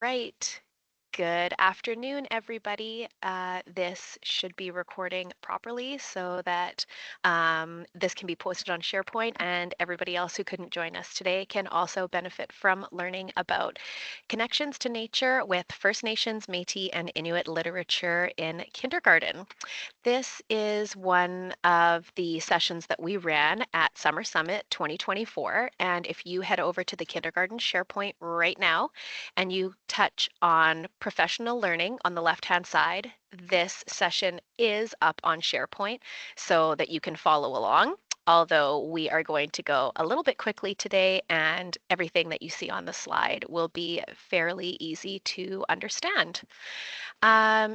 Right. Good afternoon, everybody. This should be recording properly so that this can be posted on SharePoint, and everybody else who couldn't join us today can also benefit from learning about connections to nature with First Nations, Métis, and Inuit literature in kindergarten. This is one of the sessions that we ran at Summer Summit 2024. And if you head over to the kindergarten SharePoint right now and you touch on professional learning on the left-hand side, this session is up on SharePoint so that you can follow along. Although we are going to go a little bit quickly today, and everything that you see on the slide will be fairly easy to understand.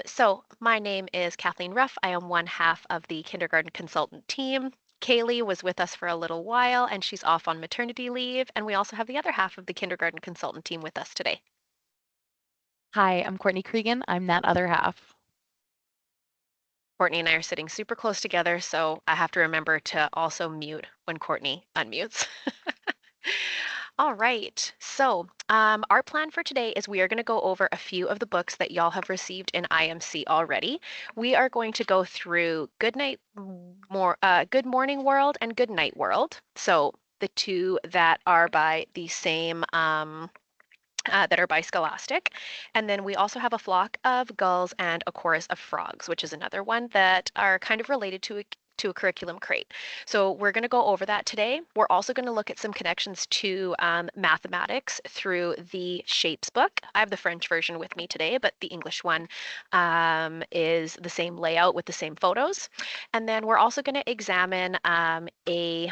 So my name is Kathleen Ruff. I am one half of the kindergarten consultant team. Kaylee was with us for a little while and she's off on maternity leave. And we also have the other half of the kindergarten consultant team with us today. Hi, I'm Courtney Cregan. I'm that other half. Courtney and I are sitting super close together, so I have to remember to also mute when Courtney unmutes. All right, so our plan for today is we are going to go over a few of the books that y'all have received in IMC already. We are going to go through Good Morning World and Good Night World. So the two that are by the same that are by Scholastic. And then we also have a flock of gulls and a chorus of frogs, which is another one that are kind of related to a curriculum crate. So we're going to go over that today. We're also going to look at some connections to mathematics through the Shapes book. I have the French version with me today, but the English one is the same layout with the same photos. And then we're also going to examine a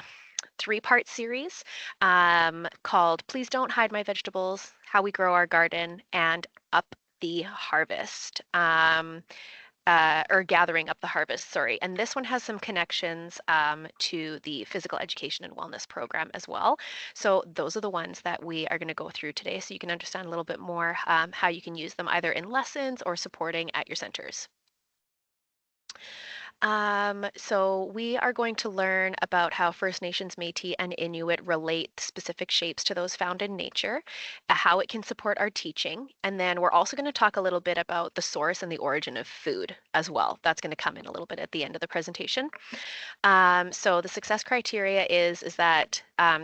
three-part series called Please Don't Hide My Vegetables, How We Grow Our Garden, and Up the Harvest. Or gathering up the harvest, sorry. And this one has some connections to the physical education and wellness program as well. So those are the ones that we are going to go through today so you can understand a little bit more how you can use them either in lessons or supporting at your centers. So we are going to learn about how First Nations, Métis, and Inuit relate specific shapes to those found in nature, how it can support our teaching, and then we're also going to talk a little bit about the source and the origin of food as well. That's going to come in a little bit at the end of the presentation. So the success criteria is that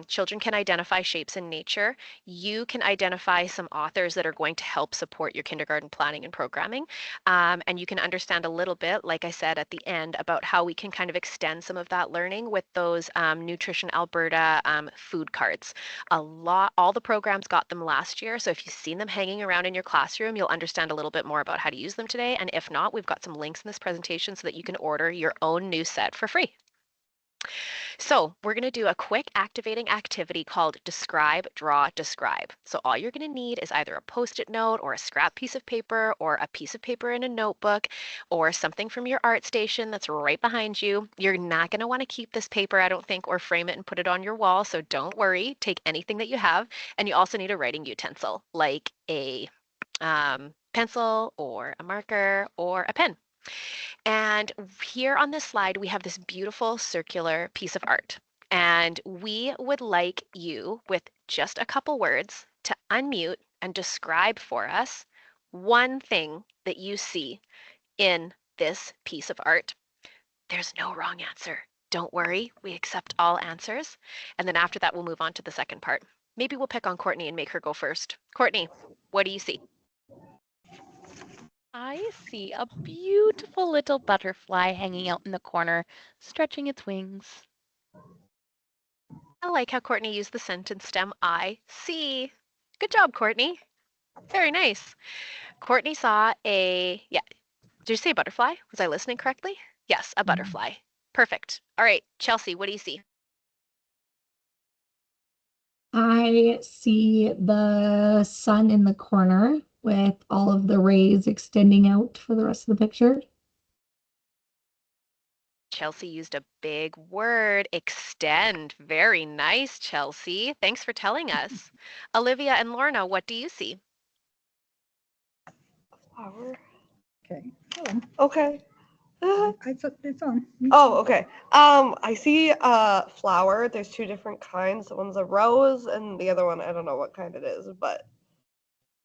children can identify shapes in nature. You can identify some authors that are going to help support your kindergarten planning and programming. And you can understand a little bit, like I said at the end, about how we can kind of extend some of that learning with those Nutrition Alberta food cards. All the programs got them last year. So if you've seen them hanging around in your classroom, you'll understand a little bit more about how to use them today. And if not, we've got some links in this presentation so that you can order your own new set for free. So we're going to do a quick activating activity called Describe, Draw, Describe. So all you're going to need is either a Post-it note or a scrap piece of paper or a piece of paper in a notebook or something from your art station that's right behind you. You're not going to want to keep this paper, I don't think, or frame it and put it on your wall. So don't worry, take anything that you have. And you also need a writing utensil like a pencil or a marker or a pen. And here on this slide, we have this beautiful circular piece of art. And we would like you, with just a couple words, to unmute and describe for us one thing that you see in this piece of art. There's no wrong answer. Don't worry, we accept all answers. And then after that, we'll move on to the second part. Maybe we'll pick on Courtney and make her go first. Courtney, what do you see? I see a beautiful little butterfly hanging out in the corner, stretching its wings. I like how Courtney used the sentence stem I see. Good job, Courtney. Very nice. Courtney saw yeah, did you say butterfly? Was I listening correctly? Yes, a butterfly. Perfect. All right, Chelsea, what do you see? I see the sun in the corner with all of the rays extending out for the rest of the picture. Chelsea used a big word, extend. Very nice, Chelsea. Thanks for telling us. Olivia and Lorna, what do you see? Flower. Okay. Okay. It's on. Oh, okay. I see a flower. There's two different kinds. One's a rose, and the other one I don't know what kind it is, but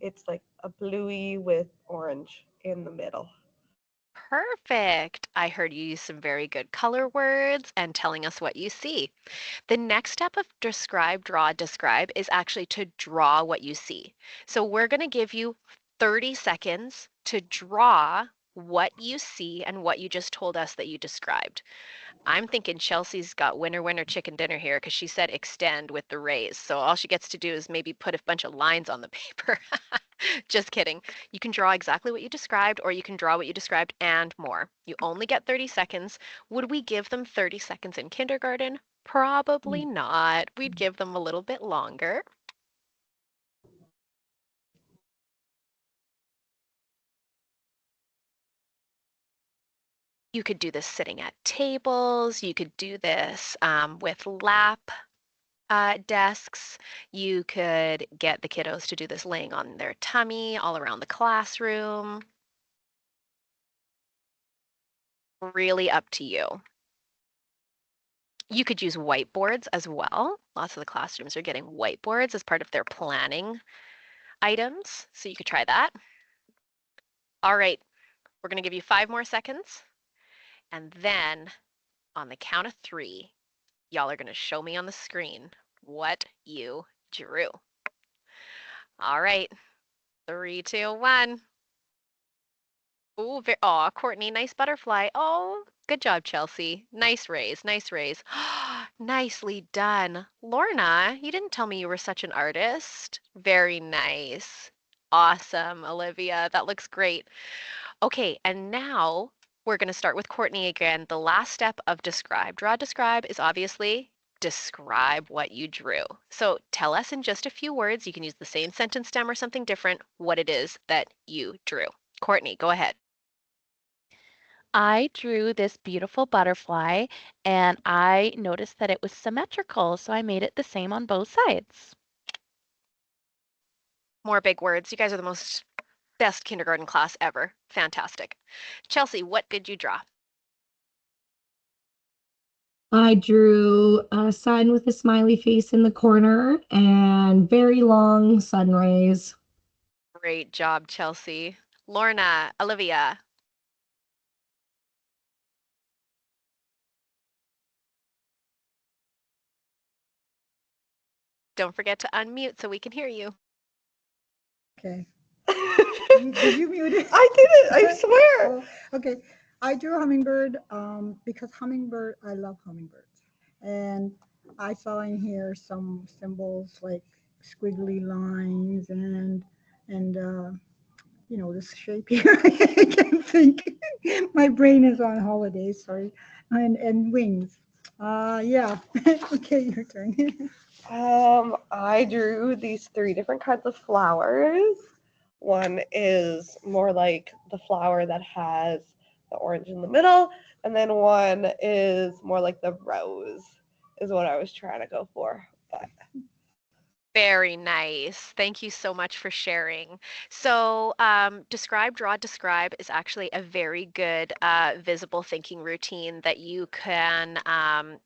It's like a bluey with orange in the middle. Perfect. I heard you use some very good color words and telling us what you see. The next step of describe, draw, describe is actually to draw what you see. So we're going to give you 30 seconds to draw what you see and what you just told us that you described. I'm thinking Chelsea's got winner, winner, chicken dinner here because she said extend with the raise. So all she gets to do is maybe put a bunch of lines on the paper. Just kidding. You can draw exactly what you described, or you can draw what you described and more. You only get 30 seconds. Would we give them 30 seconds in kindergarten? Probably Mm. not. We'd give them a little bit longer. You could do this sitting at tables. You could do this with lap desks. You could get the kiddos to do this laying on their tummy all around the classroom. Really up to you. You could use whiteboards as well. Lots of the classrooms are getting whiteboards as part of their planning items, so you could try that. All right, we're going to give you 5 more seconds, and then on the count of 3, y'all are going to show me on the screen what you drew. All right, 3, 2, 1. Ooh, aw, Courtney, nice butterfly. Oh, good job, Chelsea. Nice raise, nice raise. Nicely done. Lorna, you didn't tell me you were such an artist. Very nice. Awesome, Olivia. That looks great. Okay, and now we're going to start with Courtney again. The last step of describe. Draw, describe is obviously describe what you drew. So tell us in just a few words, you can use the same sentence stem or something different, what it is that you drew. Courtney, go ahead. I drew this beautiful butterfly and I noticed that it was symmetrical, so I made it the same on both sides. More big words. You guys are the most best kindergarten class ever. Fantastic. Chelsea, what did you draw? I drew a sun with a smiley face in the corner and very long sun rays. Great job, Chelsea. Lorna, Olivia. Don't forget to unmute so we can hear you. Okay. Did I you mute it? did it, I swear. Oh, okay. I drew a hummingbird because I love hummingbirds. And I saw in here some symbols like squiggly lines and this shape here. I can't think. My brain is on holiday, sorry. And wings. Yeah. Okay, your turn. I drew these 3 different kinds of flowers. One is more like the flower that has the orange in the middle, and then one is more like the rose, is what I was trying to go for. But Very nice. Thank you so much for sharing. So, describe, draw, describe is actually a very good visible thinking routine that you can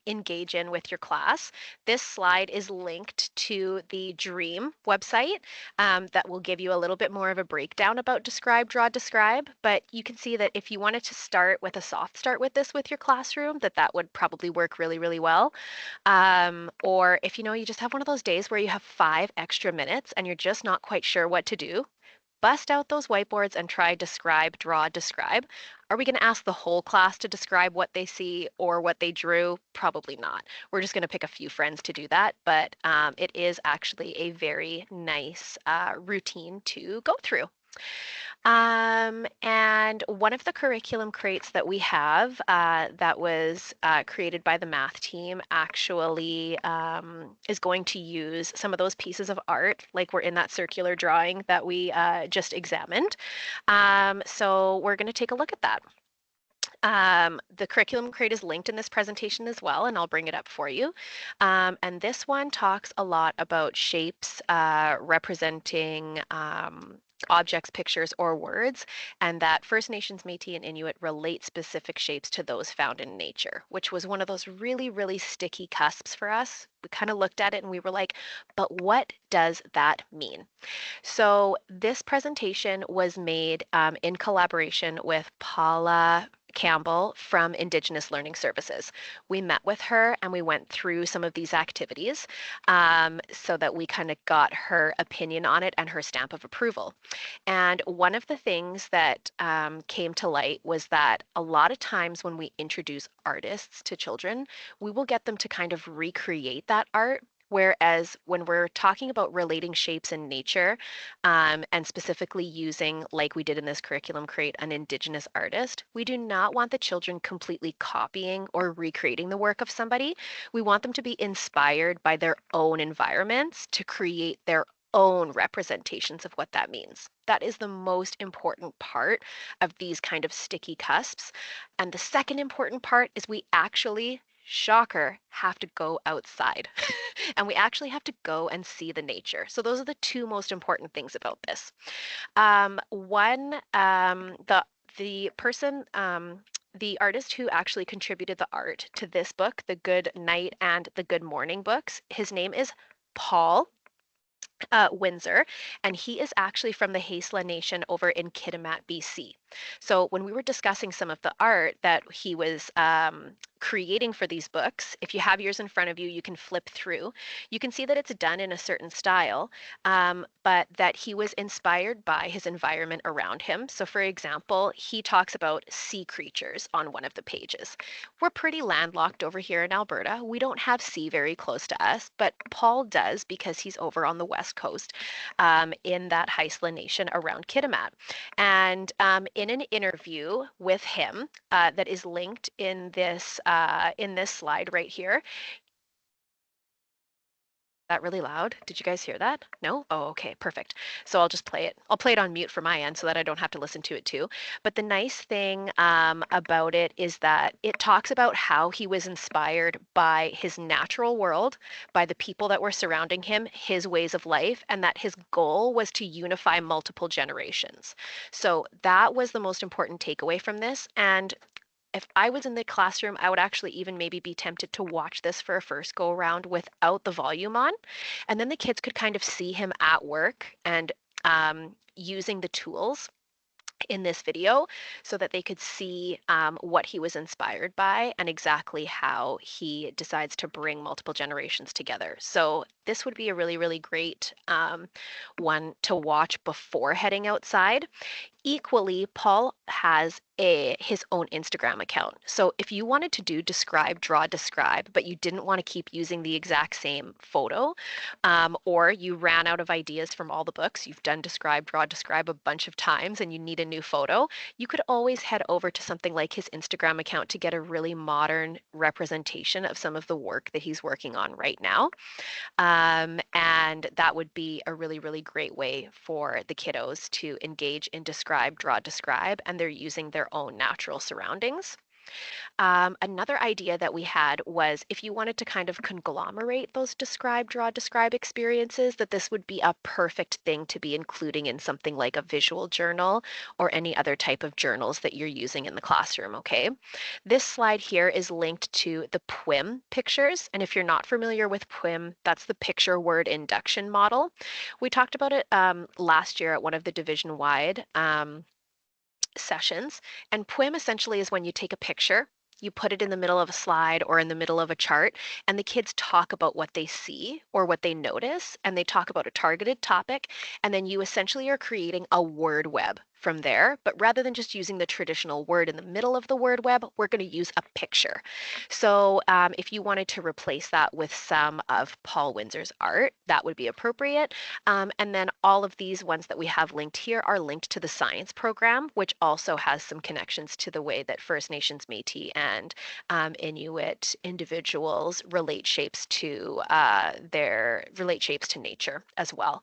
engage in with your class. This slide is linked to the Dream website that will give you a little bit more of a breakdown about describe, draw, describe. But you can see that if you wanted to start with a soft start with this with your classroom, that would probably work really, really well. Or if you just have one of those days where you have 5 extra minutes and you're just not quite sure what to do, bust out those whiteboards and try describe, draw, describe. Are we going to ask the whole class to describe what they see or what they drew? Probably not. We're just going to pick a few friends to do that, but it is actually a very nice routine to go through. And one of the curriculum crates that we have that was created by the math team actually is going to use some of those pieces of art, like we're in that circular drawing that we just examined. So we're going to take a look at that. The curriculum crate is linked in this presentation as well, and I'll bring it up for you. And this one talks a lot about shapes representing objects, pictures, or words, and that First Nations, Métis, and Inuit relate specific shapes to those found in nature, which was one of those really, really sticky cusps for us. We kind of looked at it and we were like, but what does that mean? So this presentation was made in collaboration with Paula Campbell from Indigenous Learning Services. We met with her and we went through some of these activities so that we kind of got her opinion on it and her stamp of approval. And one of the things that came to light was that a lot of times when we introduce artists to children, we will get them to kind of recreate that art. Whereas when we're talking about relating shapes in nature, and specifically using, like we did in this curriculum, create an Indigenous artist, we do not want the children completely copying or recreating the work of somebody. We want them to be inspired by their own environments to create their own representations of what that means. That is the most important part of these kind of sticky cusps. And the second important part is we actually, shocker, have to go outside. And we actually have to go and see the nature. So those are the two most important things about this. One, the person, the artist who actually contributed the art to this book, the Good Night and the Good Morning books, his name is Paul Windsor, and he is actually from the Haisla Nation over in Kitimat, BC. So when we were discussing some of the art that he was creating for these books, if you have yours in front of you, you can flip through. You can see that it's done in a certain style, but that he was inspired by his environment around him. So for example, he talks about sea creatures on one of the pages. We're pretty landlocked over here in Alberta. We don't have sea very close to us, but Paul does because he's over on the west coast in that Haisla Nation around Kitimat. And in an interview with him that is linked in this slide right here, that really loud? Did you guys hear that? No? Oh, okay, perfect. So I'll just play it. I'll play it on mute for my end so that I don't have to listen to it too. But the nice thing about it is that it talks about how he was inspired by his natural world, by the people that were surrounding him, his ways of life, and that his goal was to unify multiple generations. So that was the most important takeaway from this. And if I was in the classroom, I would actually even maybe be tempted to watch this for a first go around without the volume on. And then the kids could kind of see him at work and using the tools in this video so that they could see what he was inspired by and exactly how he decides to bring multiple generations together. So this would be a really, really great one to watch before heading outside. Equally, Paul has his own Instagram account. So if you wanted to do describe, draw, describe, but you didn't want to keep using the exact same photo, or you ran out of ideas from all the books, you've done describe, draw, describe a bunch of times and you need a new photo, you could always head over to something like his Instagram account to get a really modern representation of some of the work that he's working on right now. And that would be a really, really great way for the kiddos to engage in describe, draw, describe, and they're using their own natural surroundings. Another idea that we had was if you wanted to kind of conglomerate those describe, draw, describe experiences, that this would be a perfect thing to be including in something like a visual journal or any other type of journals that you're using in the classroom, okay? This slide here is linked to the PWIM pictures. And if you're not familiar with PWIM, that's the picture word induction model. We talked about it last year at one of the division-wide sessions. And PWIM essentially is when you take a picture, you put it in the middle of a slide or in the middle of a chart, and the kids talk about what they see or what they notice, and they talk about a targeted topic, and then you essentially are creating a word web from there. But rather than just using the traditional word in the middle of the word web, we're going to use a picture. So if you wanted to replace that with some of Paul Windsor's art, that would be appropriate. And then all of these ones that we have linked here are linked to the science program, which also has some connections to the way that First Nations, Métis, and Inuit individuals relate shapes to relate shapes to nature as well.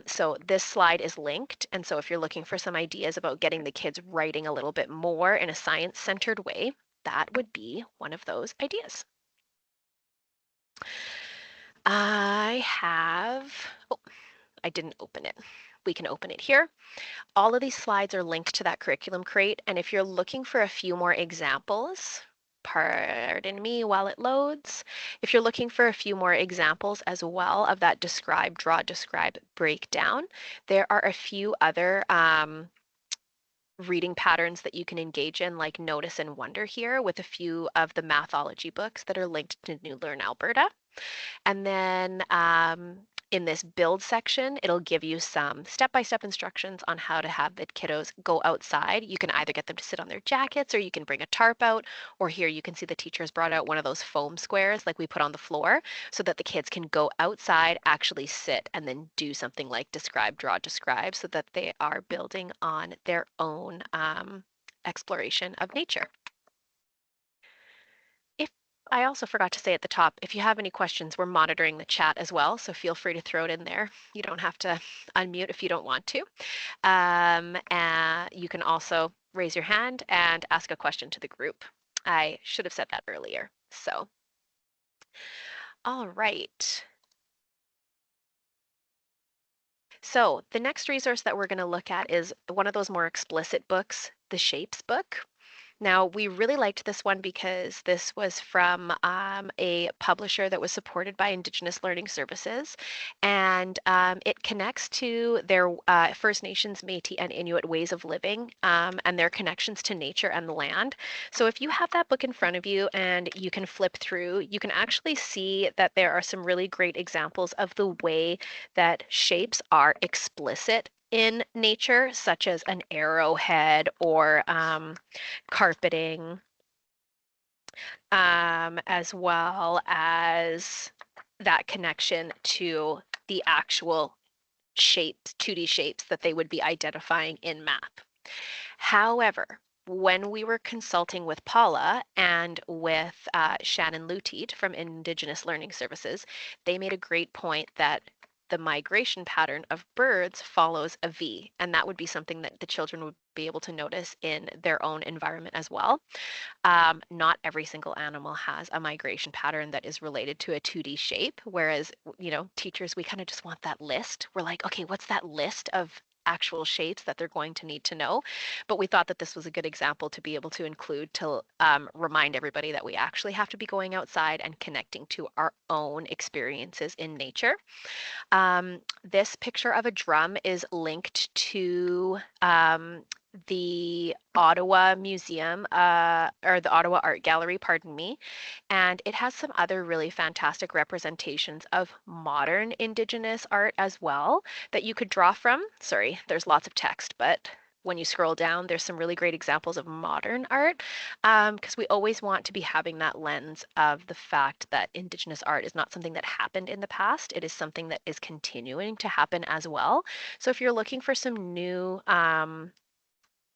So this slide is linked, and so if you're looking for some ideas about getting the kids writing a little bit more in a science-centered way, that would be one of those ideas. I have, oh, I didn't open it. we can open it here. All of these slides are linked to that curriculum crate, and if you're looking for a few more examples, pardon me while it loads, if you're looking for a few more examples as well of that describe, draw, describe breakdown, there are a few other reading patterns that you can engage in, like Notice and Wonder here, with a few of the mathology books that are linked to New Learn Alberta. And then in this build section, it'll give you some step-by-step instructions on how to have the kiddos go outside. You can either get them to sit on their jackets, or you can bring a tarp out, or here you can see the teachers brought out one of those foam squares like we put on the floor so that the kids can go outside, actually sit, and then do something like describe, draw, describe, so that they are building on their own exploration of nature. If I also forgot to say at the top, if you have any questions, we're monitoring the chat as well, so feel free to throw it in there. You don't have to unmute if you don't want to. And you can also raise your hand and ask a question to the group. I should have said that earlier. So, all right. So the next resource that we're going to look at is one of those more explicit books, the Shapes book. Now, we really liked this one because this was from a publisher that was supported by Indigenous Learning Services, and it connects to their First Nations, Métis, and Inuit ways of living and their connections to nature and the land. So if you have that book in front of you and you can flip through, you can actually see that there are some really great examples of the way that shapes are explicit in nature, such as an arrowhead or carpeting, as well as that connection to the actual shapes, 2D shapes that they would be identifying in map. However, when we were consulting with Paula and with Shannon Luteet from Indigenous Learning Services, they made a great point that the migration pattern of birds follows a V, and that would be something that the children would be able to notice in their own environment as well. Not every single animal has a migration pattern that is related to a 2D shape, whereas, teachers, we kind of just want that list. We're like, okay, what's that list of actual shapes that they're going to need to know? But we thought that this was a good example to be able to include to remind everybody that we actually have to be going outside and connecting to our own experiences in nature. This picture of a drum is linked to the Ottawa Museum, or the Ottawa Art Gallery, pardon me, and it has some other really fantastic representations of modern Indigenous art as well that you could draw from. Sorry, there's lots of text, but when you scroll down, there's some really great examples of modern art, because we always want to be having that lens of the fact that Indigenous art is not something that happened in the past. It is something that is continuing to happen as well. So if you're looking for some new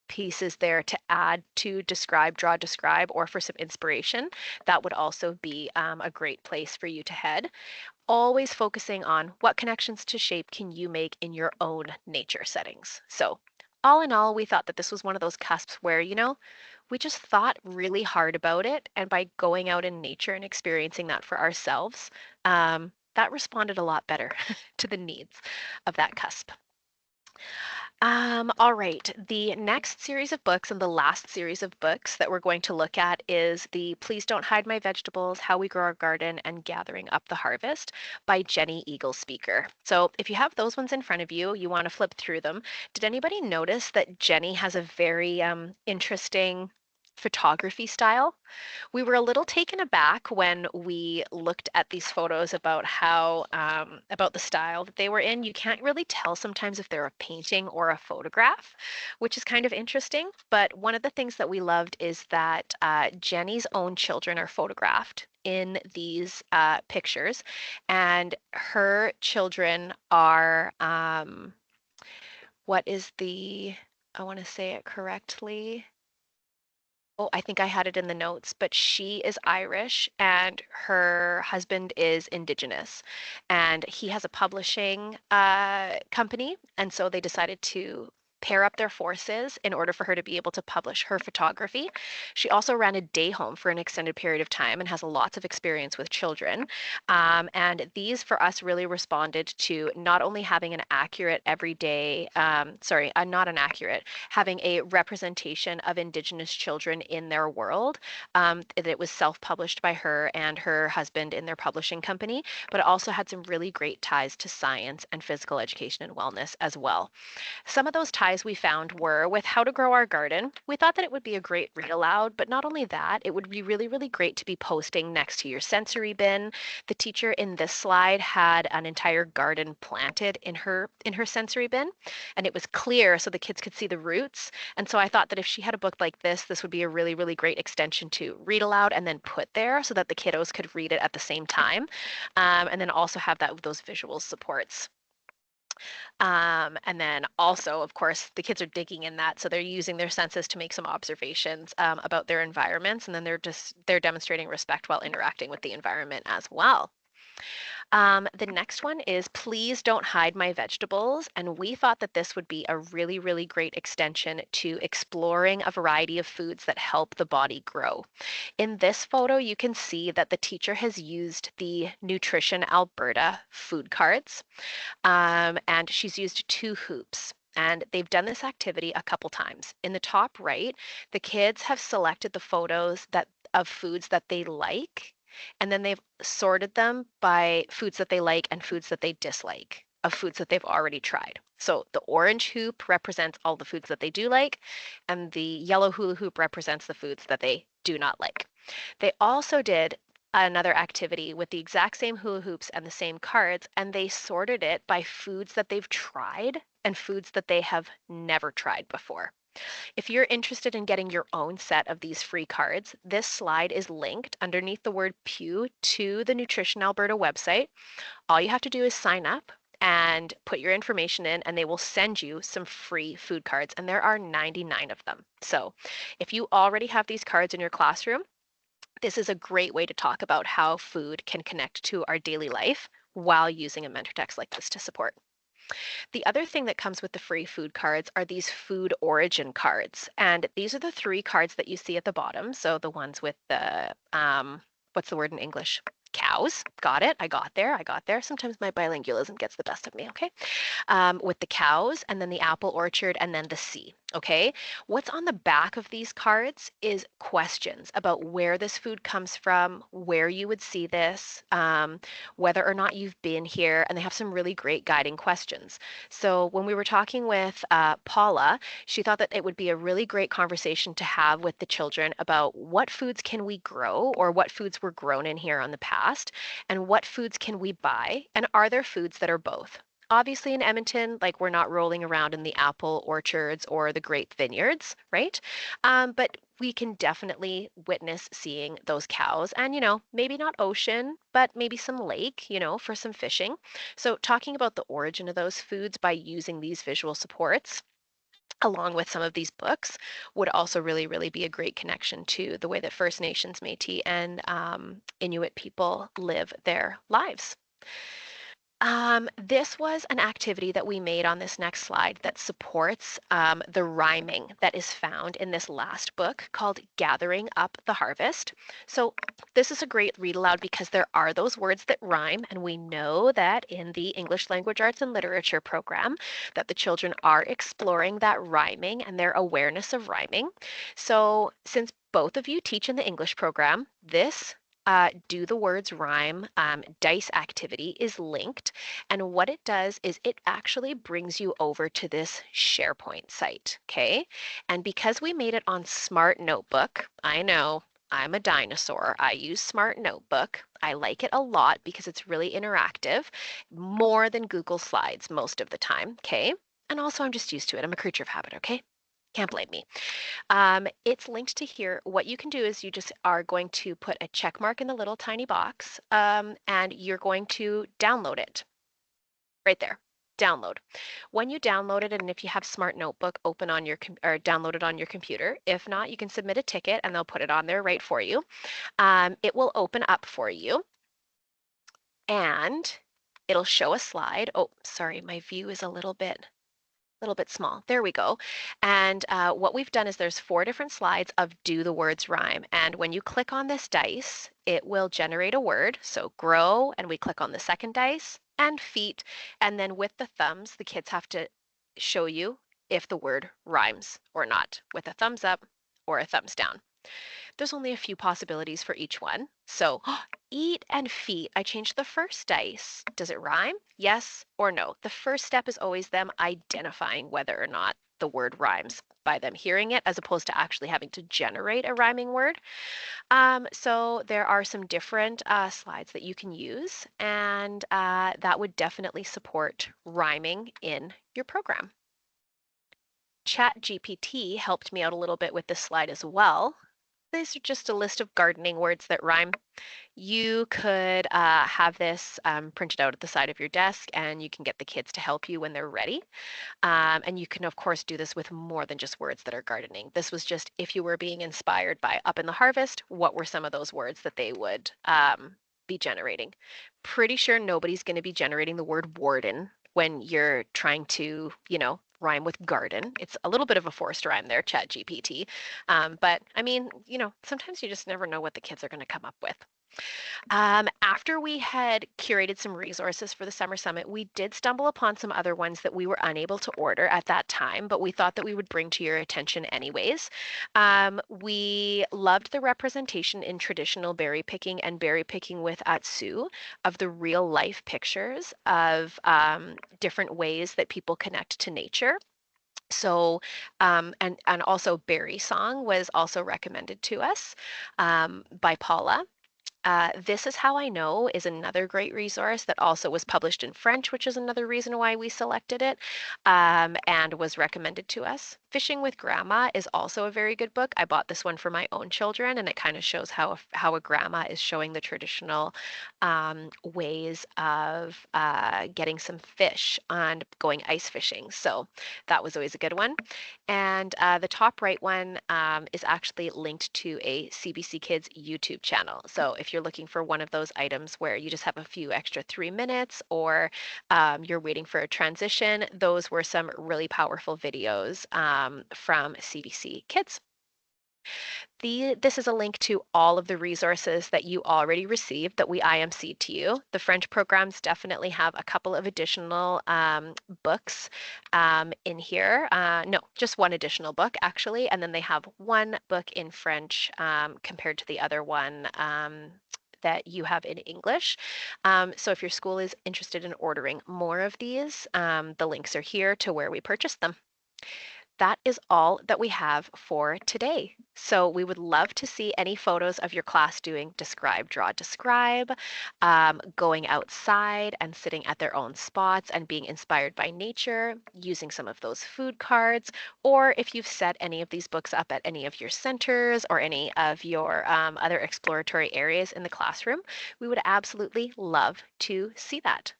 pieces there to add to describe, draw, describe, or for some inspiration, that would also be a great place for you to head. Always focusing on what connections to shape can you make in your own nature settings. So all in all, we thought that this was one of those cusps where, we just thought really hard about it. And by going out in nature and experiencing that for ourselves, that responded a lot better to the needs of that cusp. All right, the next series of books and the last series of books that we're going to look at is the Please Don't Hide My Vegetables, How We Grow Our Garden and Gathering Up the Harvest by Jenny Eagle Speaker. So if you have those ones in front of you, you want to flip through them. Did anybody notice that Jenny has a very interesting photography style? We were a little taken aback when we looked at these photos about how about the style that they were in. You can't really tell sometimes if they're a painting or a photograph, which is kind of interesting. But one of the things that we loved is that Jenny's own children are photographed in these pictures, and her children are what is the, I want to say it correctly. Oh, I think I had it in the notes, but she is Irish and her husband is Indigenous. And he has a publishing company. And so they decided to pair up their forces in order for her to be able to publish her photography. She also ran a day home for an extended period of time and has lots of experience with children. And these for us really responded to not only having an accurate everyday, not an accurate, having a representation of Indigenous children in their world. It was self-published by her and her husband in their publishing company, but it also had some really great ties to science and physical education and wellness as well. Some of those ties we found were with How to Grow Our Garden. We thought that it would be a great read aloud, but not only that, it would be really, really great to be posting next to your sensory bin. The teacher in this slide had an entire garden planted in her sensory bin, and it was clear so the kids could see the roots. And so I thought that if she had a book like this would be a really, really great extension to read aloud and then put there so that the kiddos could read it at the same time, and then also have those visual supports. And then also, of course, the kids are digging in that, so they're using their senses to make some observations about their environments, and then they're demonstrating respect while interacting with the environment as well. The next one is Please Don't Hide My Vegetables. And we thought that this would be a really, really great extension to exploring a variety of foods that help the body grow. In this photo, you can see that the teacher has used the Nutrition Alberta food cards, and she's used 2 hoops. And they've done this activity a couple times. In the top right, the kids have selected the photos of foods that they like, and then they've sorted them by foods that they like and foods that they dislike, of foods that they've already tried. So the orange hoop represents all the foods that they do like, and the yellow hula hoop represents the foods that they do not like. They also did another activity with the exact same hula hoops and the same cards, and they sorted it by foods that they've tried and foods that they have never tried before. If you're interested in getting your own set of these free cards, this slide is linked underneath the word Pew to the Nutrition Alberta website. All you have to do is sign up and put your information in, and they will send you some free food cards, and there are 99 of them. So if you already have these cards in your classroom, this is a great way to talk about how food can connect to our daily life while using a mentor text like this to support. The other thing that comes with the free food cards are these food origin cards. And these are the 3 cards that you see at the bottom. So the ones with the, what's the word in English? Cows. Got it. I got there. I got there. Sometimes my bilingualism gets the best of me. Okay. With the cows, and then the apple orchard, and then the sea. Okay. What's on the back of these cards is questions about where this food comes from, where you would see this, whether or not you've been here, and they have some really great guiding questions. So when we were talking with Paula, she thought that it would be a really great conversation to have with the children about what foods can we grow or what foods were grown in here on the past, and what foods can we buy, and are there foods that are both? Obviously, in Edmonton, like we're not rolling around in the apple orchards or the grape vineyards, right? But we can definitely witness seeing those cows and, maybe not ocean, but maybe some lake, for some fishing. So, talking about the origin of those foods by using these visual supports, along with some of these books, would also really, really be a great connection to the way that First Nations, Métis, and Inuit people live their lives. This was an activity that we made on this next slide that supports the rhyming that is found in this last book called Gathering Up the Harvest. So this is a great read aloud because there are those words that rhyme, and we know that in the English Language Arts and Literature program that the children are exploring that rhyming and their awareness of rhyming. So since both of you teach in the English program, this do the words rhyme dice activity is linked. And what it does is it actually brings you over to this SharePoint site. Okay. And because we made it on Smart Notebook, I know I'm a dinosaur. I use Smart Notebook. I like it a lot because it's really interactive, more than Google Slides most of the time. Okay. And also, I'm just used to it. I'm a creature of habit. Okay. Can't blame me. It's linked to here. What you can do is you just are going to put a check mark in the little tiny box, and you're going to download it right there. Download. When you download it, and if you have Smart Notebook open on your or downloaded on your computer, if not, you can submit a ticket and they'll put it on there right for you. It will open up for you, and it'll show a slide. Oh, sorry, my view is a little bit little bit small. There we go. And what we've done is there's 4 different slides of do the words rhyme. And when you click on this dice, it will generate a word. So grow, and we click on the second dice, and feet. And then with the thumbs, the kids have to show you if the word rhymes or not with a thumbs up or a thumbs down. There's only a few possibilities for each one. So, eat and feet, I changed the first dice. Does it rhyme? Yes or no? The first step is always them identifying whether or not the word rhymes by them hearing it as opposed to actually having to generate a rhyming word. So there are some different slides that you can use, and that would definitely support rhyming in your program. ChatGPT helped me out a little bit with this slide as well. These are just a list of gardening words that rhyme. You could have this printed out at the side of your desk, and you can get the kids to help you when they're ready. And you can, of course, do this with more than just words that are gardening. This was just if you were being inspired by Up in the Harvest, what were some of those words that they would be generating? Pretty sure nobody's going to be generating the word warden when you're trying to, rhyme with garden. It's a little bit of a forced rhyme there, Chat GPT. But I mean, sometimes you just never know what the kids are going to come up with. After we had curated some resources for the Summer Summit, we did stumble upon some other ones that we were unable to order at that time, but we thought that we would bring to your attention anyways. We loved the representation in traditional berry picking and berry picking with Atsu of the real life pictures of different ways that people connect to nature. So, and also Berry Song was also recommended to us by Paula. This is How I Know is another great resource that also was published in French, which is another reason why we selected it and was recommended to us. Fishing with Grandma is also a very good book. I bought this one for my own children, and it kind of shows how a grandma is showing the traditional ways of getting some fish and going ice fishing. So that was always a good one. And the top right one is actually linked to a CBC Kids YouTube channel. So if you're looking for one of those items where you just have a few extra 3 minutes or you're waiting for a transition, those were some really powerful videos from CBC Kids. This is a link to all of the resources that you already received that we IMC'd to you. The French programs definitely have a couple of additional books in here. No, just one additional book actually, and then they have one book in French compared to the other one that you have in English. So if your school is interested in ordering more of these, the links are here to where we purchased them. That is all that we have for today. So we would love to see any photos of your class doing describe, draw, describe, going outside and sitting at their own spots and being inspired by nature, using some of those food cards, or if you've set any of these books up at any of your centers or any of your other exploratory areas in the classroom, we would absolutely love to see that.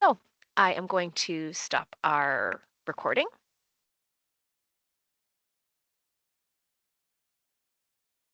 So I am going to stop our recording